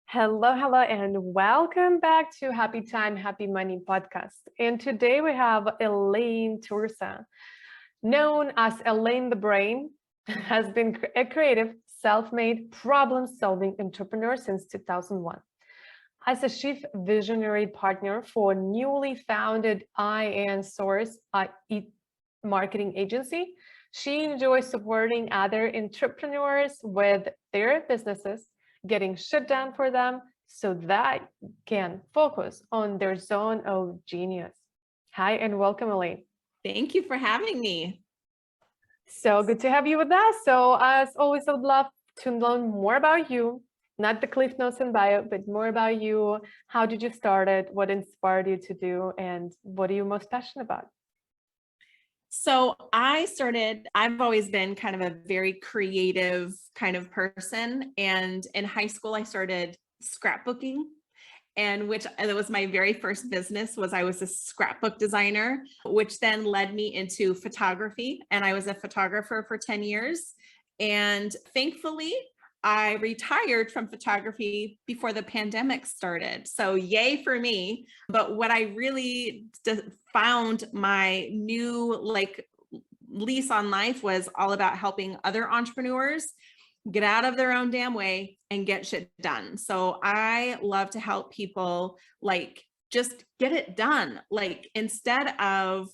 Hello, and welcome back to Happy Time, Happy Money podcast. And today we have Elaine Turso, known as Elaine The Brain, has been a creative, self-made, problem-solving entrepreneur since 2001. As a chief visionary partner for newly founded INsource It Marketing Agency, she enjoys supporting other entrepreneurs with their businesses, getting shut down for them so that can focus on their zone of genius. Hi, and welcome, Elaine. Thank you for having me. So good to have you with us. So as always, I would love to learn more about you, not the Cliff Notes and bio, but more about you. How did you start it? What inspired you to do? And what are you most passionate about? So I've always been kind of a very creative kind of person. And in high school, I started scrapbooking, and that was my very first business. I was a scrapbook designer, which then led me into photography. And I was a photographer for 10 years. And thankfully, I retired from photography before the pandemic started. So yay for me. But what I really found my new lease on life was all about helping other entrepreneurs get out of their own damn way and get shit done. So I love to help people just get it done. Instead of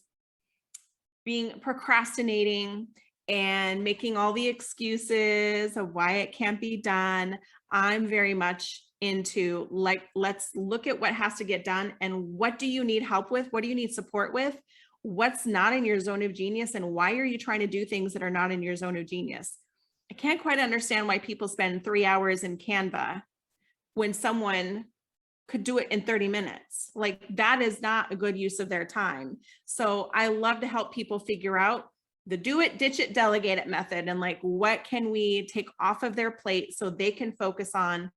procrastinating and making all the excuses of why it can't be done, I'm very much into let's look at what has to get done and what do you need help with? What do you need support with? What's not in your zone of genius, and why are you trying to do things that are not in your zone of genius? I can't quite understand why people spend 3 hours in Canva when someone could do it in 30 minutes. That is not a good use of their time. So I love to help people figure out the do it, ditch it, delegate it method, and what can we take off of their plate so they can focus on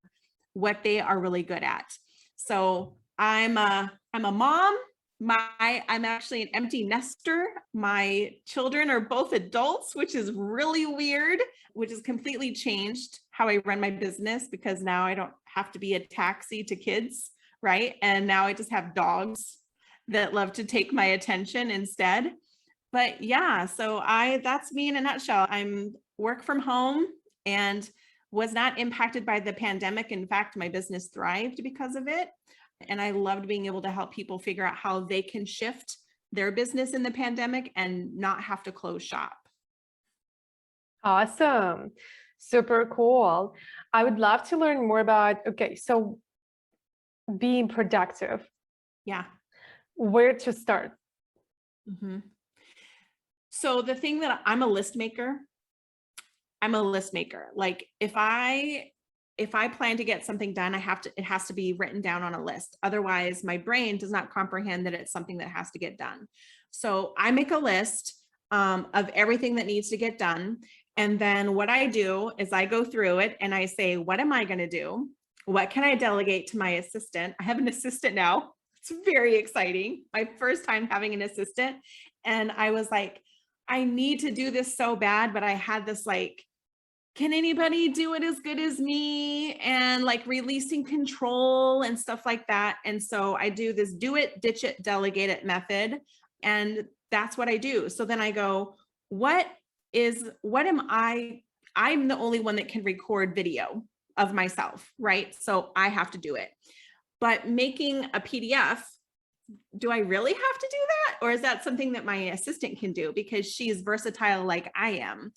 what they are really good at. So I'm a mom. I'm actually an empty nester. My children are both adults, which is really weird, which has completely changed how I run my business, because now I don't have to be a taxi to kids, right? And now I just have dogs that love to take my attention instead. But yeah, so that's me in a nutshell. I'm work from home and was not impacted by the pandemic. In fact, my business thrived because of it. And I loved being able to help people figure out how they can shift their business in the pandemic and not have to close shop. Awesome. Super cool. I would love to learn more about, so being productive. Yeah. Where to start? Mm-hmm. So the thing that I'm a list maker. If I plan to get something done, it has to be written down on a list. Otherwise, my brain does not comprehend that it's something that has to get done. So I make a list of everything that needs to get done. And then what I do is I go through it and I say, what am I going to do? What can I delegate to my assistant? I have an assistant now. It's very exciting. My first time having an assistant. And I was like, I need to do this so bad, but I had this can anybody do it as good as me? And releasing control and stuff like that. And so I do this do it, ditch it, delegate it method. And that's what I do. So then I go, I'm the only one that can record video of myself, right? So I have to do it. But making a PDF, do I really have to do that? Or is that something that my assistant can do because she's versatile like I am?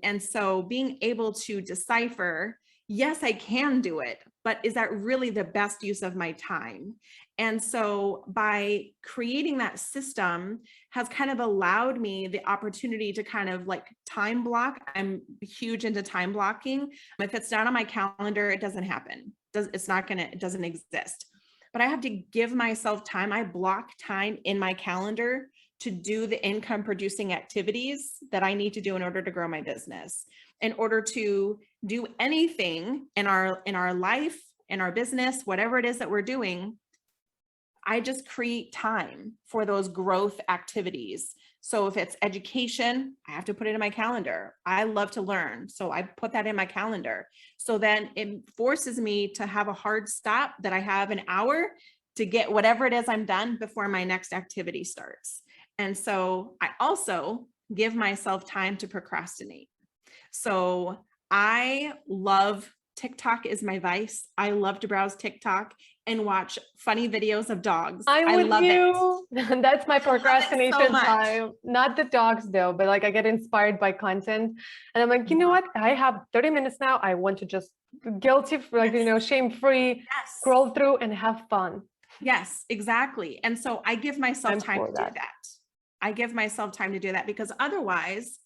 And so being able to decipher, yes, I can do it, but is that really the best use of my time? And so by creating that system has kind of allowed me the opportunity to kind of time block. I'm huge into time blocking. If it's not on my calendar, it doesn't happen. It doesn't exist. But I have to give myself time. I block time in my calendar to do the income producing activities that I need to do in order to grow my business. In order to do anything in our life, in our business, whatever it is that we're doing, I just create time for those growth activities. So if it's education, I have to put it in my calendar. I love to learn, so I put that in my calendar. So then it forces me to have a hard stop, that I have an hour to get whatever it is I'm done before my next activity starts. And so I also give myself time to procrastinate. So I love TikTok is my vice. I love to browse TikTok and watch funny videos of dogs. I'm I with love it. you. That's my I love it so procrastination much. time. Not the dogs though, but like I get inspired by content and I'm like, you know what? I have 30 minutes now. I want to just guilty, like, you know, shame-free, Yes. scroll through and have fun. Yes, exactly. And so I give myself I'm time for to do that. that. I give myself time to do that, because otherwise,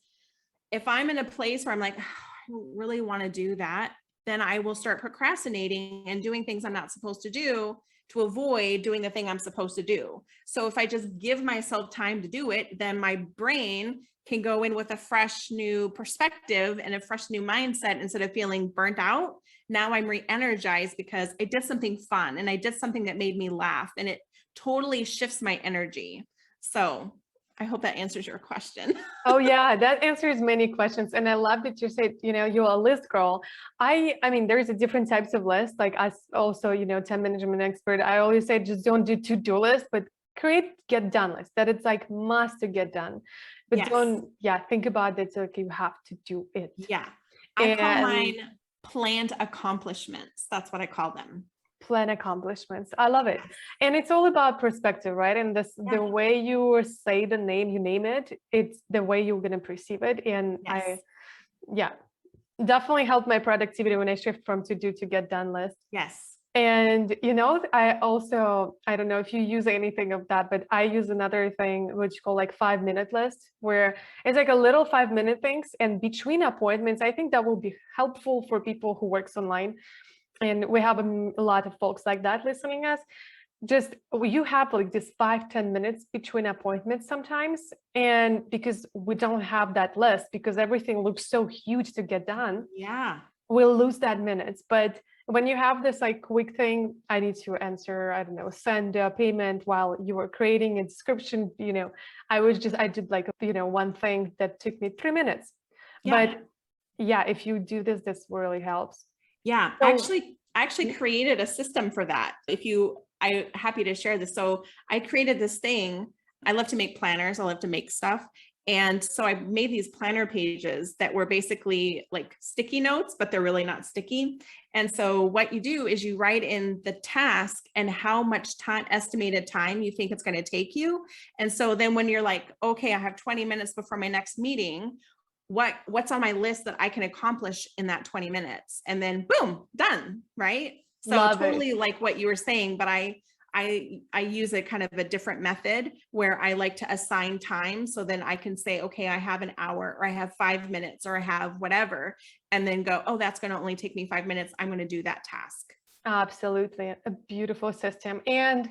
if I'm in a place where I'm like, "Oh, I don't really want to do that," then I will start procrastinating and doing things I'm not supposed to do to avoid doing the thing I'm supposed to do. So if I just give myself time to do it, then my brain can go in with a fresh new perspective and a fresh new mindset instead of feeling burnt out. Now I'm re-energized because I did something fun and I did something that made me laugh, and it totally shifts my energy. So I hope that answers your question. Oh yeah, that answers many questions. And I love that you said, you know, you're a list girl. I mean, there's a different types of lists. Like as also, you know, time management expert, I always say just don't do to-do lists, but create get done list that it's like must to get done. But Yes. don't, yeah, think about it. So like you have to do it. Yeah. I call mine planned accomplishments. That's what I call them. Plan accomplishments. I love it. And it's all about perspective, right? And this the way you say the name, you name it, it's the way you're gonna perceive it. And Yes. yeah, definitely helped my productivity when I shift from to do to get done list. Yes. And you know, I also, I don't know if you use anything of that, but I use another thing which called like 5-minute list, where it's like a little 5-minute things. And between appointments, I think that will be helpful for people who works online. And we have a lot of folks like that listening us. Just you have like this 5-10 minutes between appointments sometimes, and because we don't have that list, because everything looks so huge to get done, Yeah. we'll lose that minutes. But when you have this like quick thing, I need to answer, I don't know, send a payment while you were creating a description, you know, I did like, you know, one thing that took me 3 minutes. Yeah. But yeah, if you do this, this really helps. Yeah. So I actually created a system for that. I'm happy to share this. So I created this thing. I love to make planners. I love to make stuff. And so I made these planner pages that were basically like sticky notes, but they're really not sticky. And so what you do is you write in the task and how much time, estimated time you think it's going to take you. And so then when you're like, okay, I have 20 minutes before my next meeting, what's on my list that I can accomplish in that 20 minutes, and then boom, done. Right. So love totally it. like what you were saying, but I use a kind of a different method where I like to assign time. So then I can say, okay, I have an hour, or I have 5 minutes, or I have whatever, and then go, oh, that's going to only take me 5 minutes. I'm going to do that task. Absolutely. A beautiful system. And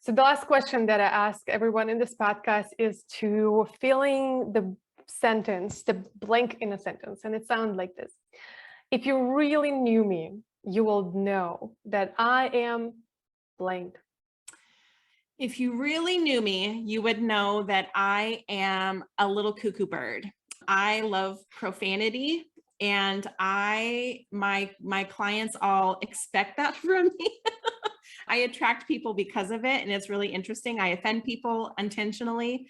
so the last question that I ask everyone in this podcast is to filling the sentence, the blank in a sentence. And it sounds like this. If you really knew me, you will know that I am blank. If you really knew me, you would know that I am a little cuckoo bird. I love profanity, and my clients all expect that from me. I attract people because of it, and it's really interesting. I offend people intentionally,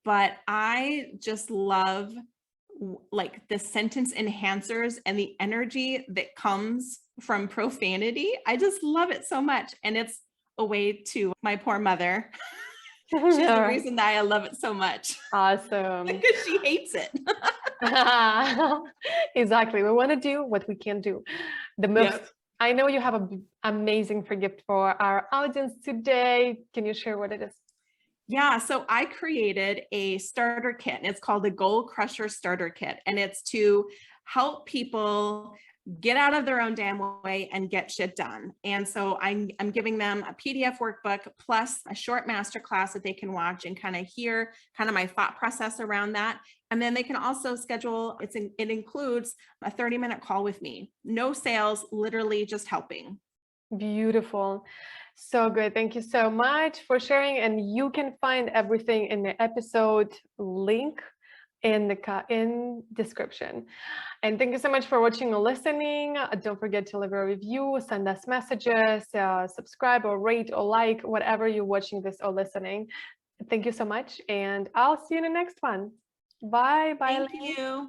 but I just love like the sentence enhancers and the energy that comes from profanity. I just love it so much, and it's a way to my poor mother. She's the reason that I love it so much. Awesome. Because she hates it. Exactly. We want to do what we can do the most. Yep. I know you have an amazing free gift for our audience today. Can you share what it is? Yeah, so I created a starter kit, and it's called the Goal Crusher Starter Kit, and it's to help people get out of their own damn way and get shit done. And so I'm giving them a PDF workbook plus a short masterclass that they can watch and kind of hear kind of my thought process around that. And then they can also schedule, it includes a 30-minute call with me. No sales, literally just helping. Beautiful. So good. Thank you so much for sharing. And you can find everything in the episode link in the in description. And thank you so much for watching or listening. Don't forget to leave a review, send us messages, subscribe or rate or like, whatever you're watching this or listening. Thank you so much. And I'll see you in the next one. Bye. Bye, Thank Elaine. you.